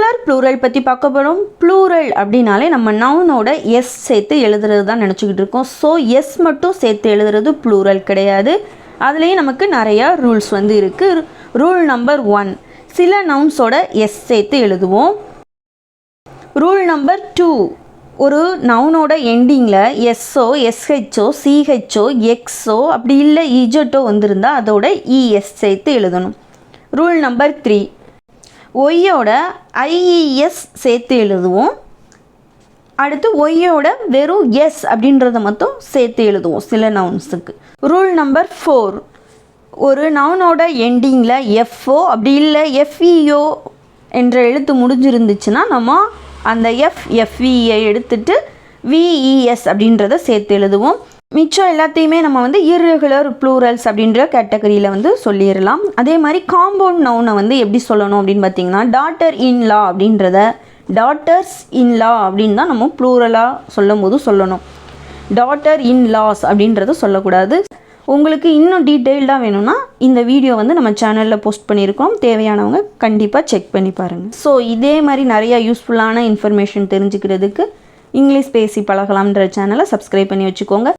Singular plural பற்றி பார்க்க போகிறோம். ப்ளூரல் அப்படின்னாலே நம்ம நவுனோட எஸ் சேர்த்து எழுதுறது தான் நினச்சிக்கிட்டு இருக்கோம். ஸோ எஸ் மட்டும் சேர்த்து எழுதுறது ப்ளூரல் கிடையாது. அதுலேயும் நமக்கு நிறையா ரூல்ஸ் வந்து இருக்குது. ரூல் நம்பர் 1, சில நவுன்ஸோட எஸ் சேர்த்து எழுதுவோம். ரூல் நம்பர் 2, ஒரு நவுனோட எண்டிங்கில் எஸ்ஸோ எஸ்ஹெச்சோ சிஹெச்சோ எக்ஸோ அப்படி இல்லை இஜட்டோ வந்திருந்தால் அதோட இஎஸ் சேர்த்து எழுதணும். ரூல் நம்பர் 3, ஒய்யோட ஐஇஎஸ் சேர்த்து எழுதுவோம். அடுத்து ஒய்யோட வெறும் எஸ் அப்படின்றத மட்டும் சேர்த்து எழுதுவோம் சில நவுன்ஸுக்கு. ரூல் நம்பர் 4, ஒரு நவுனோட எண்டிங்கில் எஃப்ஓ அப்படி இல்லை எஃப்இஓ என்ற எழுத்து முடிஞ்சிருந்துச்சுன்னா நம்ம அந்த எஃப்இஐ எடுத்துட்டு விஇஎஸ் அப்படின்றத சேர்த்து எழுதுவோம். மிச்சம் எல்லாத்தையுமே நம்ம வந்து இர்ரெகுலர் ப்ளூரல்ஸ் அப்படின்ற கேட்டகரியில் வந்து சொல்லிடலாம். அதே மாதிரி காம்பவுண்ட் நவுனை வந்து எப்படி சொல்லணும் அப்படின்னு பார்த்தீங்கன்னா, டாட்டர் இன் லா அப்படின்றத டாட்டர்ஸ் இன் லா அப்படின்னு தான் நம்ம ப்ளூரலாக சொல்லும் போது சொல்லணும். டாட்டர் இன் லாஸ் அப்படின்றத சொல்லக்கூடாது. உங்களுக்கு இன்னும் டீட்டெயில்டாக வேணும்னா இந்த வீடியோ வந்து நம்ம சேனலில் போஸ்ட் பண்ணியிருக்கோம். தேவையானவங்க கண்டிப்பாக செக் பண்ணி பாருங்கள். ஸோ இதே மாதிரி நிறையா யூஸ்ஃபுல்லான இன்ஃபர்மேஷன் தெரிஞ்சுக்கிறதுக்கு இங்கிலீஷ் பேசி பழகலாம்ன்ற சேனலை சப்ஸ்கிரைப் பண்ணி வச்சுக்கோங்க.